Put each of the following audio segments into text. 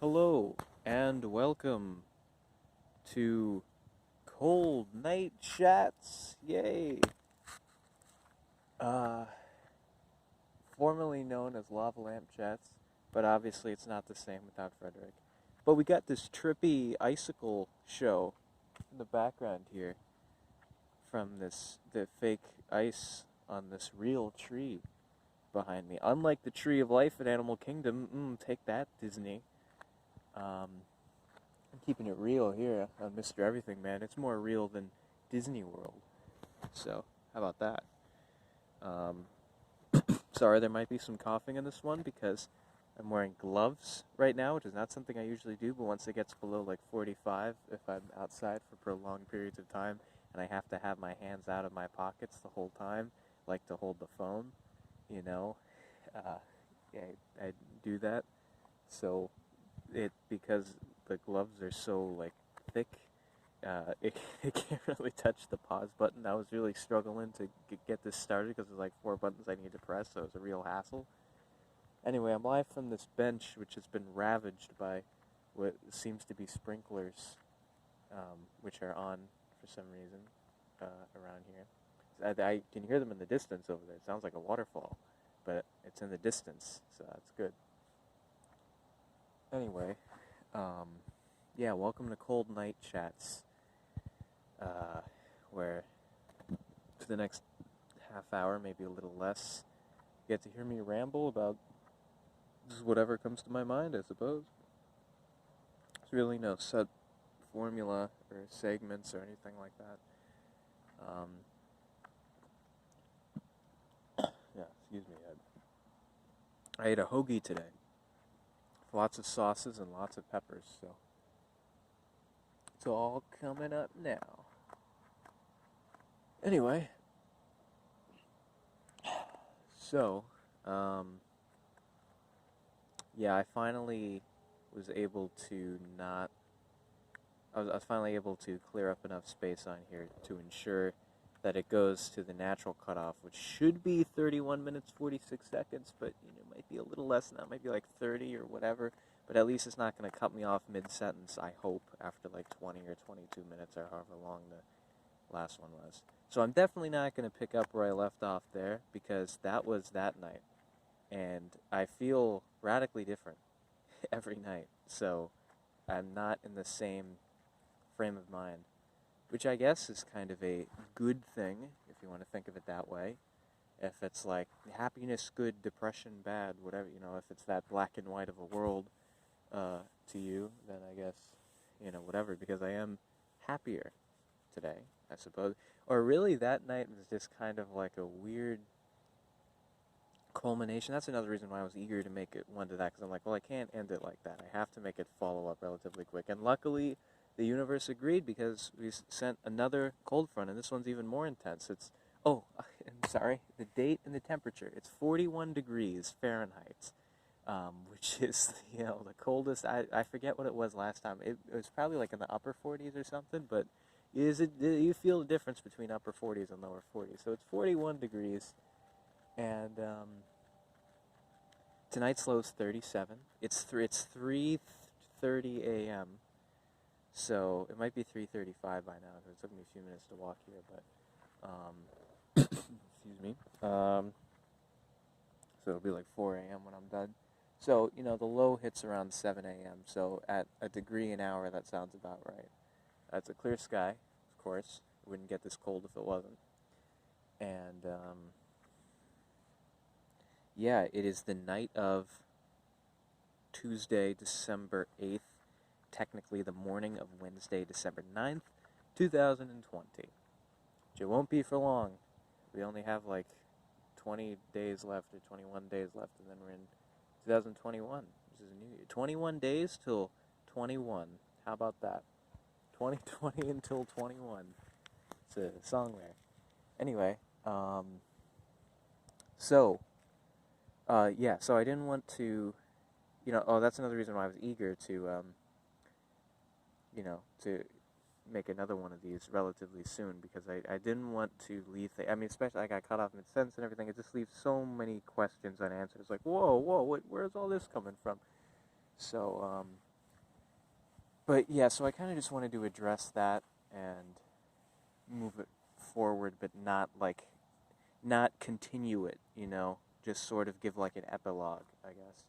Hello and welcome to Cold Night Chats. Yay! Uh, Formerly known as Lava Lamp Chats, but obviously it's not the same without Frederick. But we got this trippy icicle show in the background here from the fake ice on this real tree behind me. Unlike the Tree of Life in Animal Kingdom, take that, Disney. I'm keeping it real here on Mr. Everything Man. It's more real than Disney World. So, how about that? Um, Sorry, there might be some coughing in this one because I'm wearing gloves right now, which is not something I usually do, but once it gets below like 45, if I'm outside for prolonged periods of time and I have to have my hands out of my pockets the whole time, like to hold the phone, you know, uh, yeah, I do that. So, because the gloves are so like thick, it can't really touch the pause button. I was really struggling to get this started because there's like 4 buttons I need to press, so it's a real hassle. Anyway, I'm live from this bench, which has been ravaged by what seems to be sprinklers, which are on for some reason around here. I can hear them in the distance over there. It sounds like a waterfall, but it's in the distance, so that's good. Anyway, um, yeah, welcome to Cold Night Chats, where for the next half hour, maybe a little less, you get to hear me ramble about just whatever comes to my mind, I suppose. There's really no set formula or segments or anything like that. Yeah, excuse me. I ate a hoagie today. Lots of sauces and lots of peppers, so it's all coming up now. Anyway, so, yeah, I finally was able to not. I was finally able to clear up enough space on here to ensure that it goes to the natural cutoff, which should be 31 minutes 46 seconds, but it might be a little less than that. It might be like 30 or whatever. But at least it's not going to cut me off mid-sentence, I hope, after like 20 or 22 minutes or however long the last one was. So I'm definitely not going to pick up where I left off there because that was that night. And I feel radically different every night. So I'm not in the same frame of mind, which I guess is kind of a good thing, if you want to think of it that way. If it's like happiness good, depression bad, whatever, if it's that black and white of a world to you, then I guess, whatever, because I am happier today, I suppose. Or really, that night was just kind of like a weird culmination. That's another reason why I was eager to make it one to that, because I'm like, well, I can't end it like that. I have to make it follow up relatively quick. And luckily, the universe agreed because we sent another cold front, and this one's even more intense. I'm sorry, the date and the temperature. It's 41 degrees Fahrenheit, which is, the coldest. I forget what it was last time. It was probably like in the upper 40s or something, but you feel the difference between upper 40s and lower 40s. So it's 41 degrees, and tonight's low is 37. It's 3:30 a.m. So it might be 3:35 by now. It took me a few minutes to walk here, but excuse me. So it'll be like 4 a.m. when I'm done. So the low hits around 7 a.m. So at a degree an hour, that sounds about right. That's a clear sky, of course. It wouldn't get this cold if it wasn't. And yeah, it is the night of Tuesday, December 8th, technically the morning of Wednesday, December 9th, 2020. Which it won't be for long. We only have like 20 days left or 21 days left, and then we're in 2021. This is a new year. 21 days till 21. How about that? 2020 until 21. It's a song there. Anyway, so I didn't want to, that's another reason why I was eager to, to make another one of these relatively soon, because I didn't want to leave especially I got cut off mid-sentence and everything. It just leaves so many questions unanswered. It's like, whoa, where's all this coming from? So, But yeah, so I kind of just wanted to address that and move it forward, but not continue it, just sort of give like an epilogue, I guess.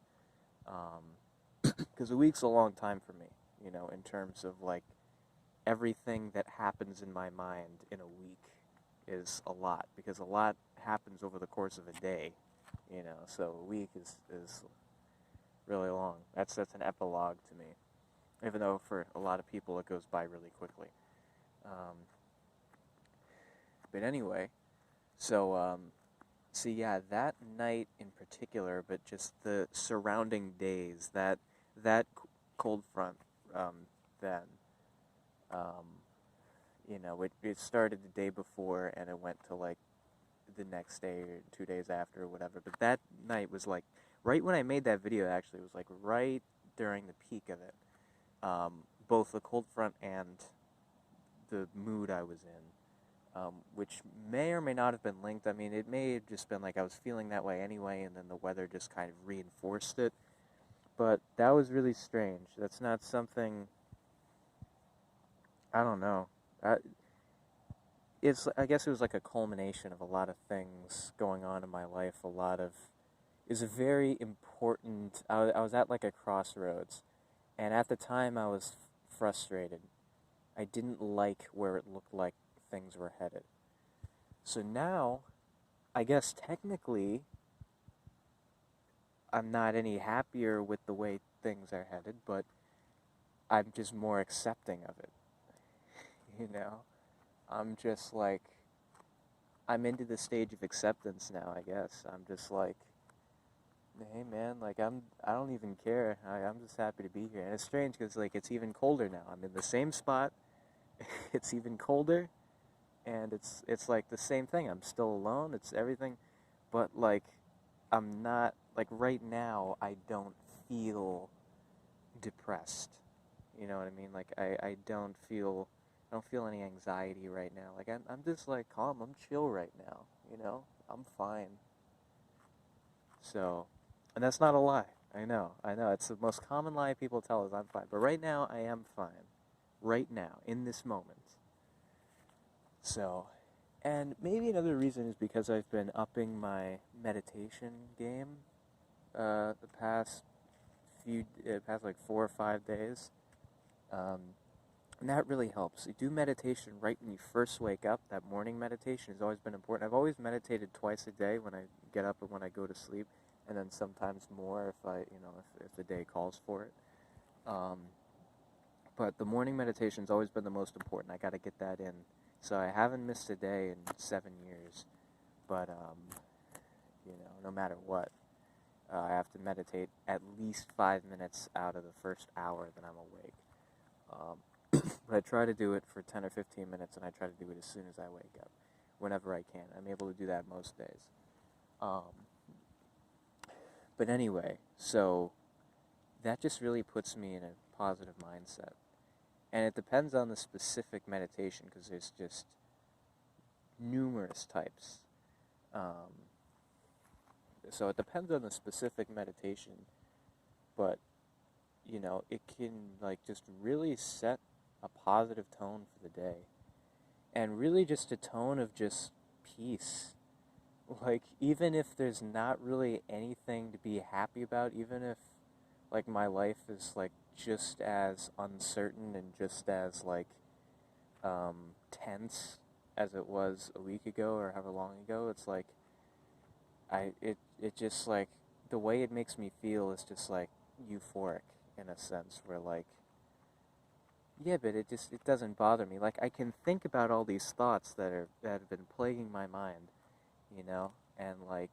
Because a week's a long time for me, in terms of like everything that happens in my mind in a week is a lot, because a lot happens over the course of a day, so a week is really long. That's an epilogue to me, even though for a lot of people it goes by really quickly. Um, but anyway, so yeah, that night in particular, but just the surrounding days, that cold front, then, um, it started the day before and it went to like the next day or 2 days after or whatever. But that night was like right when I made that video. Actually, it was like right during the peak of it. Both the cold front and the mood I was in, which may or may not have been linked. I mean, it may have just been like I was feeling that way anyway, and then the weather just kind of reinforced it. But that was really strange. That's not something, I don't know. I guess it was like a culmination of a lot of things going on in my life. Is a very important. I was at like a crossroads, and at the time I was frustrated. I didn't like where it looked like things were headed. So now, I guess technically, I'm not any happier with the way things are headed, but I'm just more accepting of it. You know, I'm just like, I'm into the stage of acceptance now, I guess. I'm just like, hey man, like I don't even care. I'm just happy to be here. And it's strange because like it's even colder now. I'm in the same spot. It's even colder, and it's like the same thing. I'm still alone. It's everything, but like I'm not like right now. I don't feel depressed. You know what I mean? Like I don't feel any anxiety right now. Like I'm just like calm. I'm chill right now. I'm fine. So, and that's not a lie. I know. It's the most common lie people tell is I'm fine. But right now, I am fine. Right now, in this moment. So, and maybe another reason is because I've been upping my meditation game the past like 4 or 5 days. Um, and that really helps. You do meditation right when you first wake up. That morning meditation has always been important. I've always meditated twice a day when I get up and when I go to sleep, and then sometimes more if the day calls for it. Um, but the morning meditation's always been the most important. I got to get that in. So I haven't missed a day in 7 years, but no matter what, I have to meditate at least 5 minutes out of the first hour that I'm awake. But I try to do it for 10 or 15 minutes, and I try to do it as soon as I wake up, whenever I can. I'm able to do that most days. Um, but anyway, so that just really puts me in a positive mindset. And it depends on the specific meditation, because there's just numerous types. So it depends on the specific meditation, but it can like just really set a positive tone for the day, and really just a tone of just peace. Like even if there's not really anything to be happy about, even if like my life is like just as uncertain and just as like tense as it was a week ago or however long ago, it's like it just like the way it makes me feel is just like euphoric in a sense, where like yeah, but it doesn't bother me. Like I can think about all these thoughts that have been plaguing my mind, and like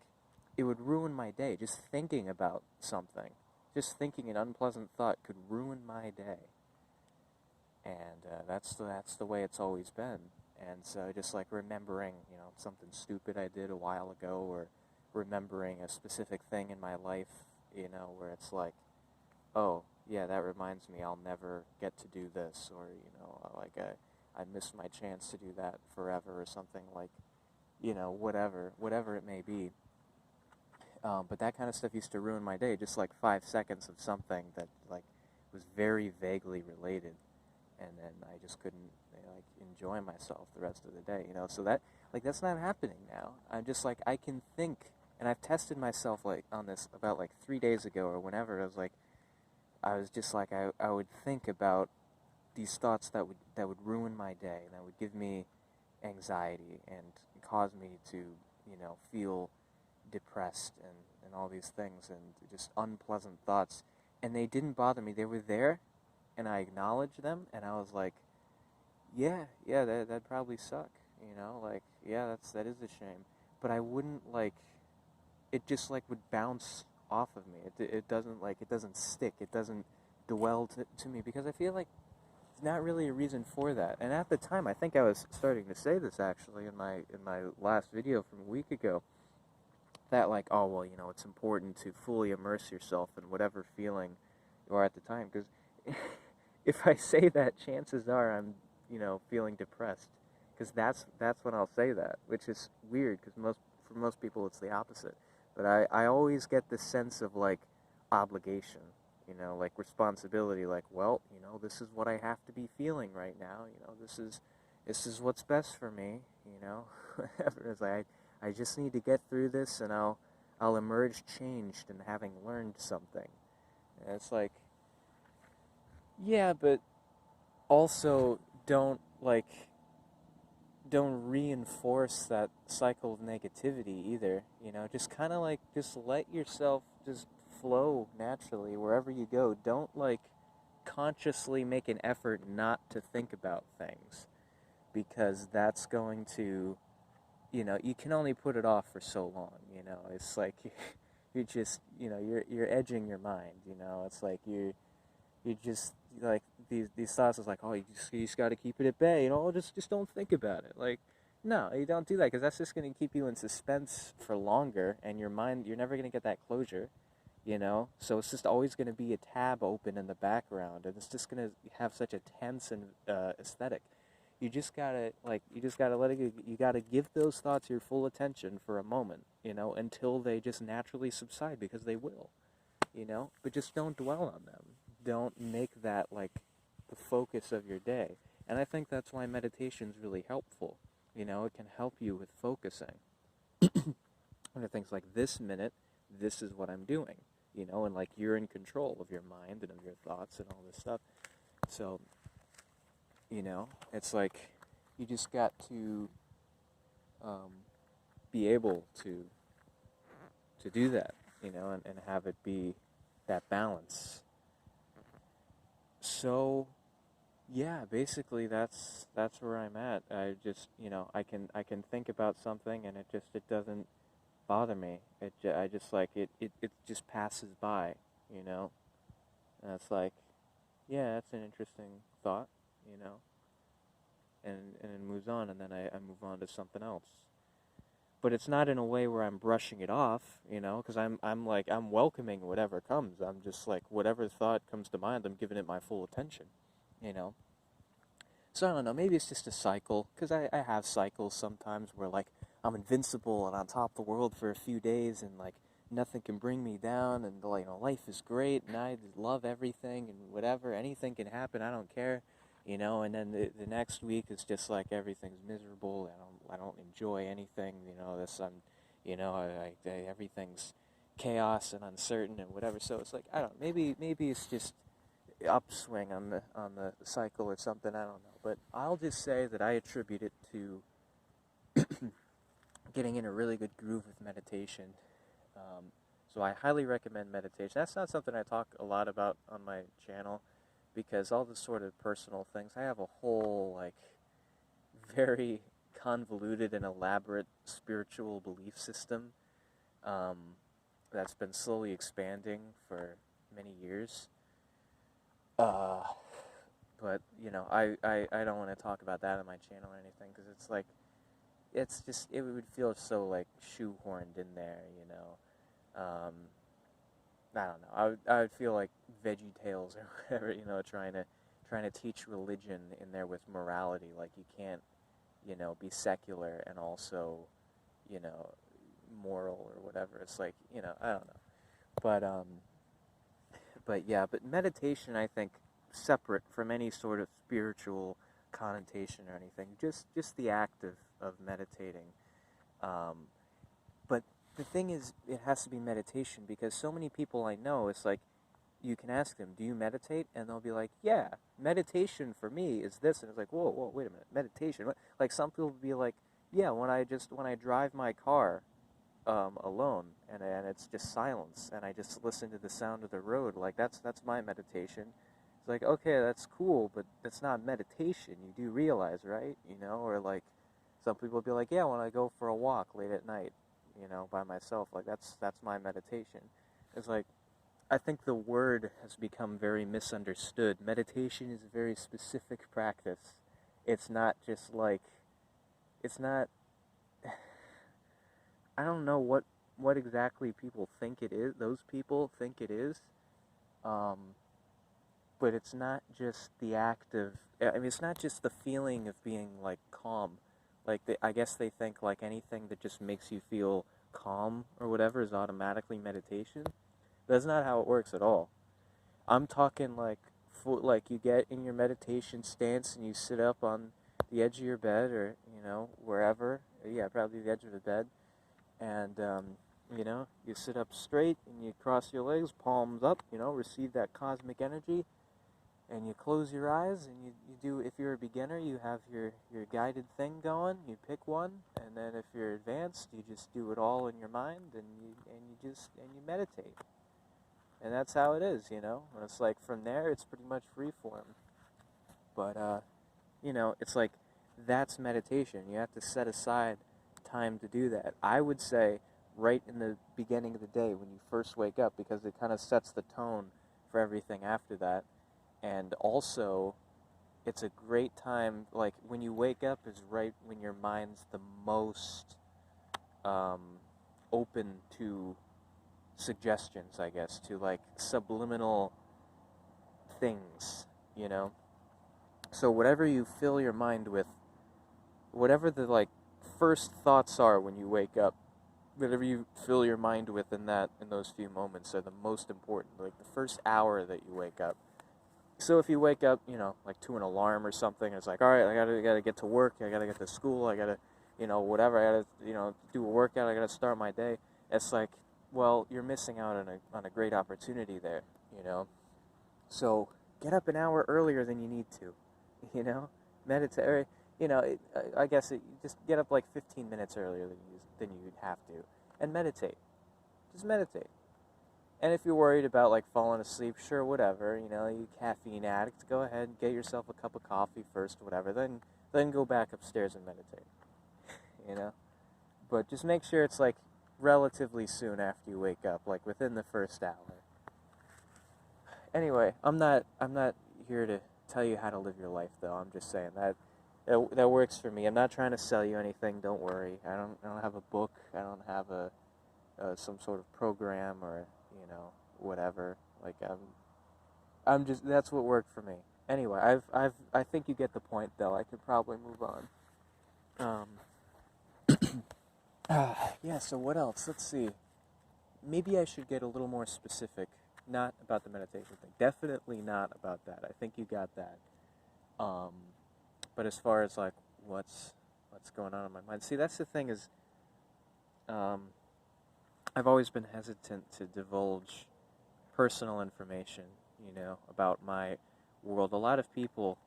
it would ruin my day. Just thinking about something, just thinking an unpleasant thought could ruin my day. And that's the way it's always been. And so just like remembering, something stupid I did a while ago, or remembering a specific thing in my life, where it's like, oh, yeah, that reminds me I'll never get to do this, or, like I missed my chance to do that forever, or something like, whatever it may be. But that kind of stuff used to ruin my day, just like 5 seconds of something that, like, was very vaguely related, and then I just couldn't like enjoy myself the rest of the day, So that like that's not happening now. I'm just like I can think, and I've tested myself like on this about like 3 days ago or whenever. I was just like I would think about these thoughts that would ruin my day, that would give me anxiety and cause me to feel depressed and all these things and just unpleasant thoughts, and they didn't bother me. They were there, and I acknowledged them, and I was like, yeah, that'd probably suck, like, yeah, that is a shame, but I wouldn't like it. Just like would bounce off of me. It doesn't stick. It doesn't dwell to me, because I feel like it's not really a reason for that. And at the time, I think I was starting to say this actually in my last video from a week ago, that like, oh well, it's important to fully immerse yourself in whatever feeling you are at the time, because if I say that, chances are I'm feeling depressed, because that's when I'll say that, which is weird, because for most people it's the opposite. But I always get this sense of like obligation, like responsibility, like, well, this is what I have to be feeling right now, this is what's best for me, whatever. It's like I just need to get through this, and I'll emerge changed and having learned something. And it's like, yeah, but also don't reinforce that cycle of negativity either, just kind of like just let yourself just flow naturally wherever you go. Don't like consciously make an effort not to think about things, because that's going to, you can only put it off for so long, it's like you're just, you're edging your mind, it's like you just like these thoughts is like, oh, you just got to keep it at bay, just don't think about it. Like, no, you don't do that, because that's just going to keep you in suspense for longer, and your mind, you're never going to get that closure, so it's just always going to be a tab open in the background, and it's just going to have such a tense and aesthetic. You just gotta let it go. You gotta give those thoughts your full attention for a moment, until they just naturally subside, because they will, but just don't dwell on them. Don't make that like the focus of your day. And I think that's why meditation is really helpful. It can help you with focusing. And things like, this minute, this is what I'm doing, and like you're in control of your mind and of your thoughts and all this stuff. So, it's like you just got to be able to do that, and have it be that balance. So, yeah, basically that's where I'm at. I just, I can think about something, and it doesn't bother me. I just like it just passes by, And it's like, yeah, that's an interesting thought, and it moves on, and then I move on to something else. But it's not in a way where I'm brushing it off, because I'm welcoming whatever comes. I'm just like, whatever thought comes to mind, I'm giving it my full attention, So I don't know, maybe it's just a cycle, because I have cycles sometimes where like I'm invincible and on top of the world for a few days, and like nothing can bring me down, and life is great, and I love everything, and whatever, anything can happen, I don't care. And then the next week is just like everything's miserable. I don't enjoy anything. Everything's chaos and uncertain and whatever. So it's like, I don't. Maybe it's just upswing on the cycle or something. I don't know. But I'll just say that I attribute it to getting in a really good groove with meditation. So I highly recommend meditation. That's not something I talk a lot about on my channel, because all the sort of personal things, I have a whole, like, very convoluted and elaborate spiritual belief system that's been slowly expanding for many years. But, I don't want to talk about that on my channel or anything, because it's like, it would feel so, like, shoehorned in there, I don't know. I would feel like Veggie Tales or whatever, trying to teach religion in there with morality. Like, you can't, be secular and also, moral or whatever. It's like, I don't know. but meditation, I think, separate from any sort of spiritual connotation or anything, just the act of meditating. But the thing is, it has to be meditation, because so many people I know, it's like, you can ask them, do you meditate? And they'll be like, yeah, meditation for me is this. And it's like, whoa, wait a minute, meditation? What? Like, some people will be like, yeah, when I drive my car alone, and it's just silence, and I just listen to the sound of the road, like, that's my meditation. It's like, okay, that's cool, but that's not meditation. You do realize, right? Or like, some people will be like, yeah, when I go for a walk late at night, by myself, like, that's my meditation. It's like, I think the word has become very misunderstood. Meditation is a very specific practice. It's not just like, it's not, I don't know what exactly people think it is. Those people think it is. But it's not just the act of, I mean, it's not just the feeling of being, like, calm. Like, I guess they think, like, anything that just makes you feel calm or whatever is automatically meditation. That's not how it works at all. I'm talking, like, you get in your meditation stance and you sit up on the edge of your bed, or, wherever. Yeah, probably the edge of the bed. And, you sit up straight and you cross your legs, palms up, receive that cosmic energy. And you close your eyes, and you do, if you're a beginner, you have your guided thing going, you pick one, and then if you're advanced, you just do it all in your mind, and you meditate. And that's how it is, And it's like, from there, it's pretty much free form. But, it's like, that's meditation. You have to set aside time to do that. I would say right in the beginning of the day when you first wake up, because it kind of sets the tone for everything after that. And also, it's a great time, like, when you wake up is right when your mind's the most open to suggestions, I guess, to, like, subliminal things, So whatever you fill your mind with, whatever the, like, first thoughts are when you wake up, whatever you fill your mind with in those few moments are the most important, like the first hour that you wake up. So if you wake up, like, to an alarm or something, it's like, all right, I gotta get to work, I gotta get to school, I gotta, whatever, I gotta, do a workout, I gotta start my day. It's like, well, you're missing out on a great opportunity there, So get up an hour earlier than you need to, meditate, or, I guess just get up like 15 minutes earlier than you'd have to, and meditate. Just meditate. And if you're worried about, like, falling asleep, sure, whatever, you caffeine addict, go ahead and get yourself a cup of coffee first, whatever, then go back upstairs and meditate, But just make sure it's, like, relatively soon after you wake up, like, within the first hour. Anyway, I'm not here to tell you how to live your life, though. I'm just saying that works for me. I'm not trying to sell you anything, don't worry. I don't have a book, I don't have some sort of program or whatever. Like, I'm just, that's what worked for me. Anyway, I think you get the point, though. I could probably move on. Yeah, so what else? Let's see. Maybe I should get a little more specific. Not about the meditation thing. Definitely not about that. I think you got that. But as far as, like, what's going on in my mind. See, that's the thing is, I've always been hesitant to divulge personal information, about my world. A lot of people,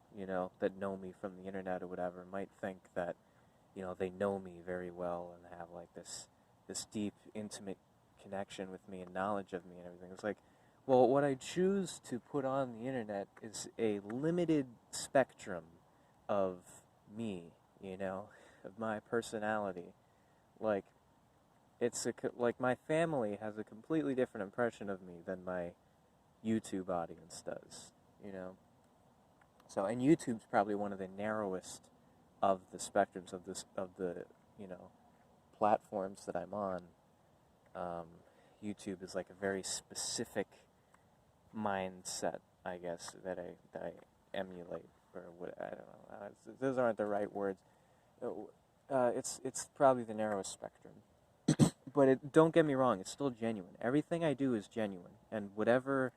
that know me from the internet or whatever might think that, they know me very well and have, like, this deep, intimate connection with me and knowledge of me and everything. It's like, well, what I choose to put on the internet is a limited spectrum of me, of my personality. Like, like, my family has a completely different impression of me than my YouTube audience does, So, and YouTube's probably one of the narrowest of the spectrums of the platforms that I'm on. YouTube is like a very specific mindset, I guess, that I emulate, or what, I don't know. Those aren't the right words. It's probably the narrowest spectrum. But don't get me wrong, it's still genuine. Everything I do is genuine, and whatever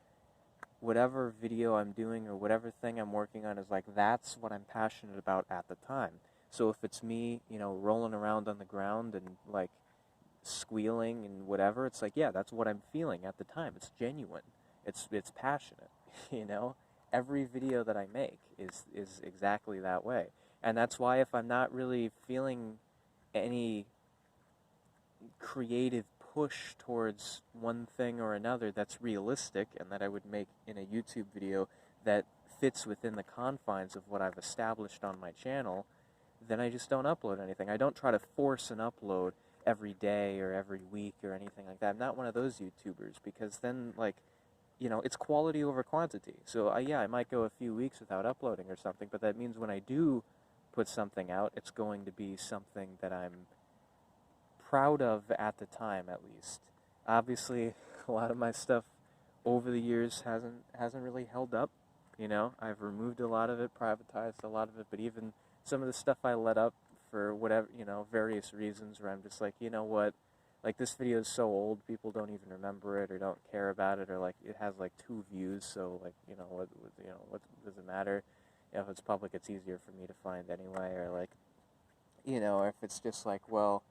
whatever video I'm doing or whatever thing I'm working on is like, that's what I'm passionate about at the time. So if it's me, you know, rolling around on the ground and like squealing and whatever, it's like, yeah, that's what I'm feeling at the time. It's genuine. It's passionate, you know? Every video that I make is exactly that way. And that's why if I'm not really feeling any creative push towards one thing or another that's realistic and that I would make in a YouTube video that fits within the confines of what I've established on my channel, then I just don't upload anything. I don't try to force an upload every day or every week or anything like that. I'm not one of those YouTubers, because then, like, you know, it's quality over quantity. So, yeah, I might go a few weeks without uploading or something, but that means when I do put something out, it's going to be something that I'm proud of at the time, at least. Obviously, a lot of my stuff over the years hasn't really held up. You know, I've removed a lot of it, privatized a lot of it, but even some of the stuff I let up for whatever, you know, various reasons, where I'm just like, you know what, like, this video is so old, people don't even remember it or don't care about it, or like it has like 2 views, so like, you know, what does it matter? You know, if it's public, it's easier for me to find anyway, or like, you know, if it's just like, well,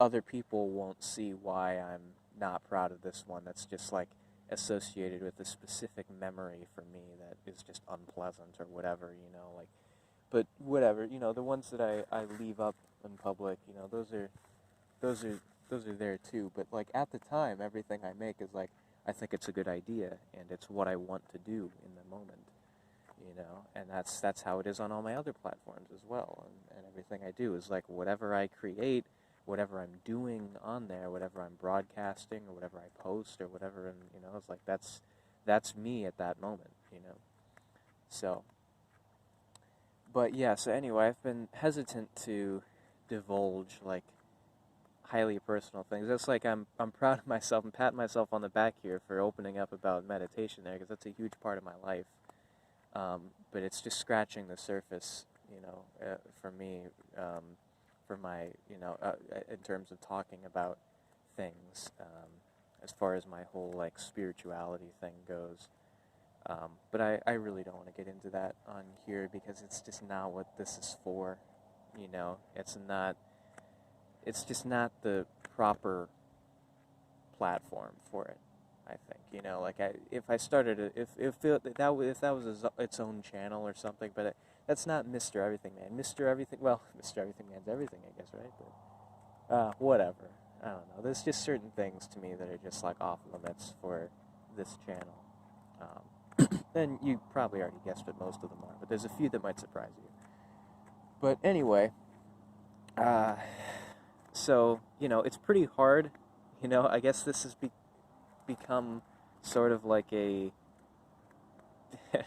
other people won't see why I'm not proud of this one. That's just like associated with a specific memory for me that is just unpleasant or whatever, you know, like, but whatever, you know, the ones that I leave up in public, you know, those are there too. But like at the time, everything I make is like, I think it's a good idea and it's what I want to do in the moment, you know, and that's how it is on all my other platforms as well. And everything I do is like, whatever I create, whatever I'm doing on there, whatever I'm broadcasting or whatever I post or whatever, and you know, it's like that's me at that moment, you know. So, but yeah, so anyway, I've been hesitant to divulge like highly personal things. It's like I'm proud of myself and patting myself on the back here for opening up about meditation there, because that's a huge part of my life. But it's just scratching the surface, you know, for me, for my, you know, in terms of talking about things, as far as my whole like spirituality thing goes. But I really don't want to get into that on here, because it's just not what this is for, you know. It's just not the proper platform for it, I think, you know. Like, if I started if that was its own channel or something, but that's not Mr. Everything Man. Mr. Everything, well, Mr. Everything Man's everything, I guess, right? But whatever. I don't know. There's just certain things to me that are just like off limits for this channel. And you probably already guessed what most of them are, but there's a few that might surprise you. But anyway, so, you know, it's pretty hard, you know. I guess this has become sort of like a,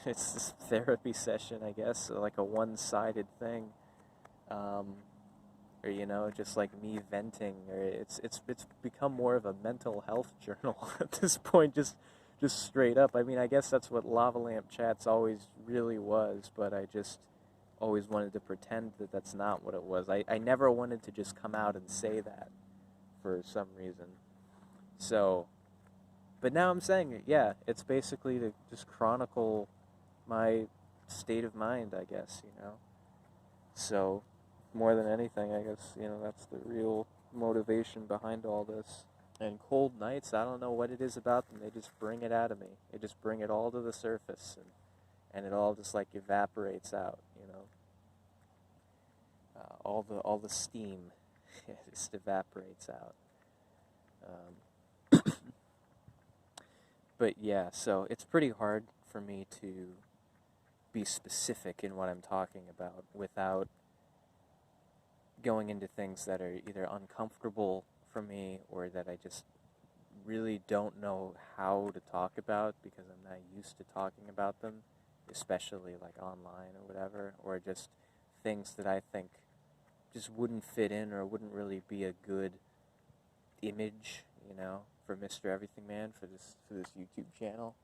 it's this therapy session, I guess, so like a one-sided thing, or, you know, just like me venting, or it's become more of a mental health journal at this point, just straight up. I mean, I guess that's what Lava Lamp Chats always really was, but I just always wanted to pretend that that's not what it was. I never wanted to just come out and say that for some reason. So, but now I'm saying it, yeah, it's basically to just chronicle my state of mind, I guess, you know. So, more than anything, I guess, you know, that's the real motivation behind all this. And cold nights, I don't know what it is about them, they just bring it out of me. They just bring it all to the surface, and it all just like evaporates out, you know. All the steam just evaporates out. But yeah, so it's pretty hard for me to be specific in what I'm talking about without going into things that are either uncomfortable for me or that I just really don't know how to talk about, because I'm not used to talking about them, especially like online or whatever, or just things that I think just wouldn't fit in or wouldn't really be a good image, you know, for Mr. Everything Man, for this YouTube channel.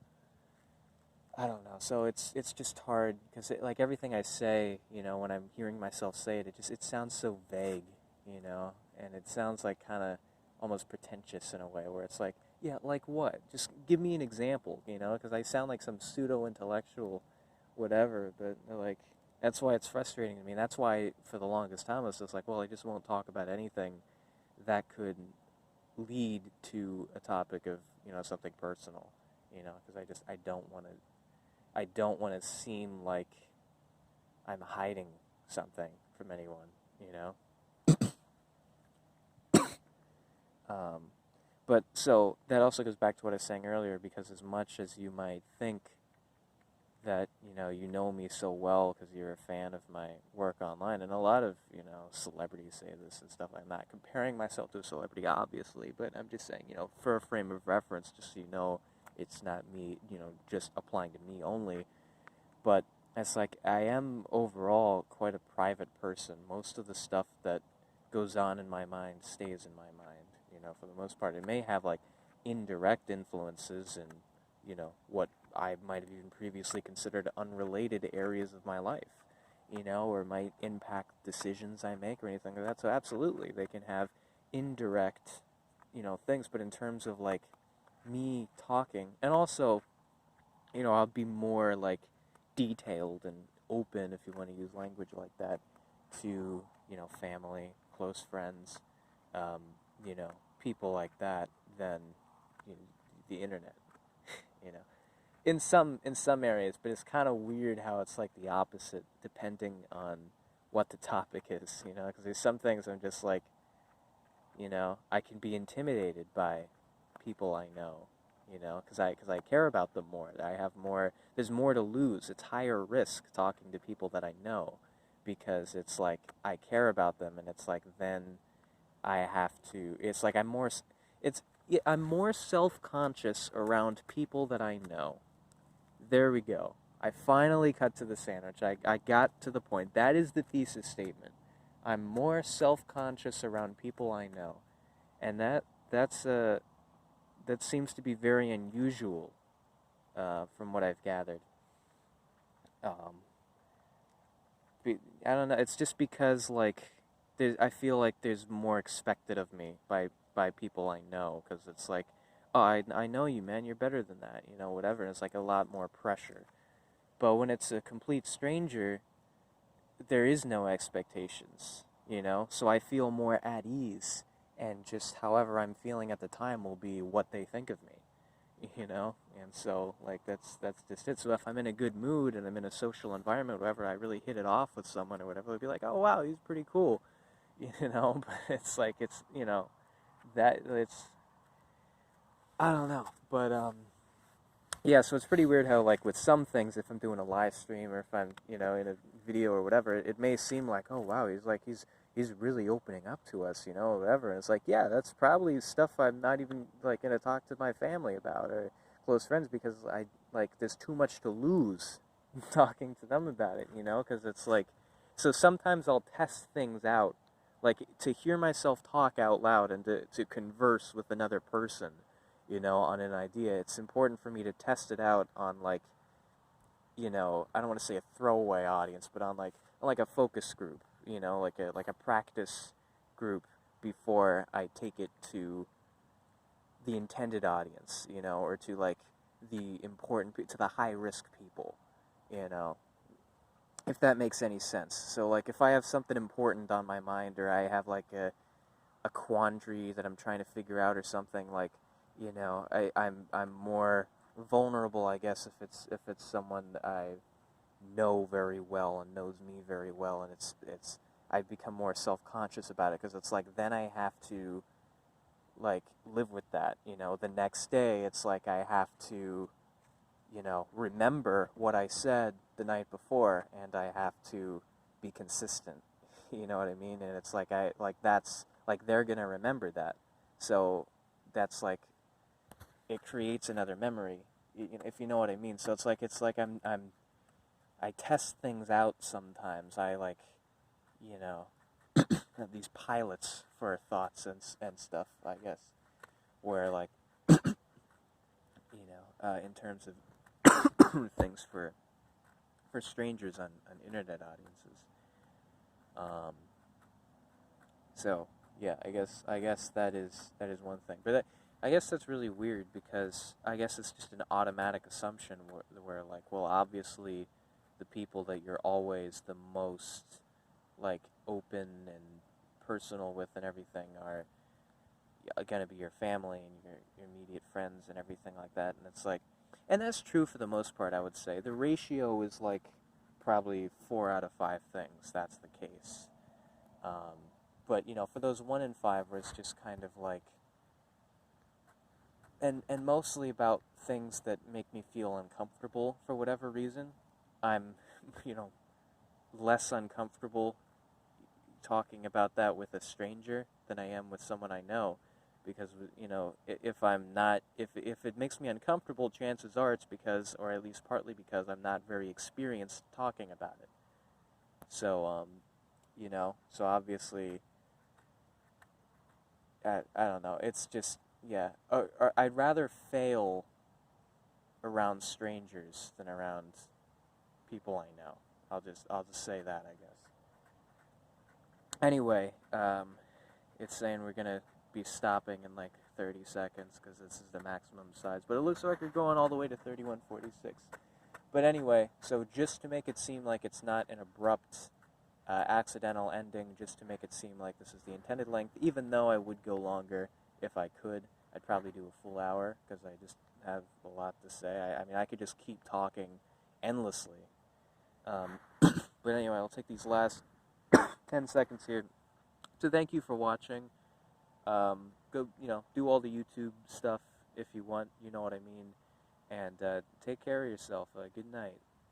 I don't know. So it's just hard, because like everything I say, you know, when I'm hearing myself say it, it sounds so vague, you know, and it sounds like kind of almost pretentious in a way, where it's like, Yeah, like what? Just give me an example, you know, because I sound like some pseudo intellectual, whatever. But like, that's why it's frustrating to me. That's why for the longest time I was just like, well, I just won't talk about anything that could lead to a topic of something personal, because I don't want to seem like I'm hiding something from anyone, you know. Um, but so that also goes back to what I was saying earlier, because as much as you might think that you know me so well because you're a fan of my work online, and a lot of celebrities say this and stuff. I'm not comparing myself to a celebrity, obviously, but I'm just saying, for a frame of reference, just so you know, it's not me, just applying to me only. But it's like I am overall quite a private person. Most of the stuff that goes on in my mind stays in my mind, for the most part. It may have like indirect influences and what I might have even previously considered unrelated areas of my life, or might impact decisions I make or anything like that. So absolutely, they can have indirect, things. But in terms of like me talking, and also, I'll be more like detailed and open, if you want to use language like that, to family, close friends, um, people like that, than the internet. you know in some areas, but it's kind of weird how it's like the opposite depending on what the topic is, because there's some things I'm just like, I can be intimidated by people I know, because I care about them more. There's more to lose. It's higher risk talking to people that I know, because it's like I care about them, and it's like then I have to. It's like I'm more self-conscious around people that I know. There we go. I finally cut to the sandwich. I got to the point. That is the thesis statement. I'm more self-conscious around people I know, and that seems to be very unusual, from what I've gathered. Um, I don't know. It's just because like I feel like there's more expected of me by people I know, because it's like, oh, I know you, man. You're better than that, whatever. And it's like a lot more pressure. But when it's a complete stranger, there is no expectations, So I feel more at ease, and just however I'm feeling at the time will be what they think of me. And so like that's just it. So if I'm in a good mood and I'm in a social environment, whatever, I really hit it off with someone or whatever, they'll be like, oh wow, he's pretty cool, But it's like that it's I don't know, but yeah, so it's pretty weird how, like, with some things, if I'm doing a live stream or if I'm, in a video or whatever, it may seem like, oh, wow, he's really opening up to us, or whatever. And it's like, yeah, that's probably stuff I'm not even, like, going to talk to my family about or close friends, because there's too much to lose talking to them about it, because it's like, so sometimes I'll test things out, like, to hear myself talk out loud and to converse with another person, on an idea. It's important for me to test it out on, like, I don't want to say a throwaway audience, but on like a focus group, like a practice group, before I take it to the intended audience, or to like to the high risk people, you know, if that makes any sense. So like if I have something important on my mind, or I have like a quandary that I'm trying to figure out or something, like, I'm more vulnerable, I guess, if it's someone that I know very well and knows me very well, and it's I become more self-conscious about it, because it's like then I have to like live with that, the next day. It's like I have to remember what I said the night before, and I have to be consistent. You know what I mean? And it's like that's like they're gonna remember that, so that's like it creates another memory, if you know what I mean. So it's like I test things out sometimes. I like have these pilots for thoughts and stuff, I guess, where like in terms of things for strangers on internet audiences. So yeah, I guess that is one thing. But I guess that's really weird because I guess it's just an automatic assumption where like, well, obviously the people that you're always the most like open and personal with and everything are going to be your family and your immediate friends and everything like that. And it's like, and that's true for the most part, I would say. The ratio is like probably 4 out of 5 things that's the case. But, you know, for those 1 in 5 where it's just kind of like, and mostly about things that make me feel uncomfortable for whatever reason, I'm, you know, less uncomfortable talking about that with a stranger than I am with someone I know, because you know, if I'm not, if it makes me uncomfortable, chances are it's because, or at least partly because, I'm not very experienced talking about it. So you know, so obviously, I don't know. It's just, yeah, or I'd rather fail around strangers than around people I know. I'll just say that, I guess. Anyway, it's saying we're gonna be stopping in like 30 seconds because this is the maximum size. But it looks like we're going all the way to 31:46. But anyway, so just to make it seem like it's not an abrupt, accidental ending, just to make it seem like this is the intended length, even though I would go longer if I could. I'd probably do a full hour because I just have a lot to say. I mean, I could just keep talking endlessly. But anyway, I'll take these last 10 seconds here to thank you for watching. Go, you know, do all the YouTube stuff if you want, you know what I mean. And take care of yourself. Good night.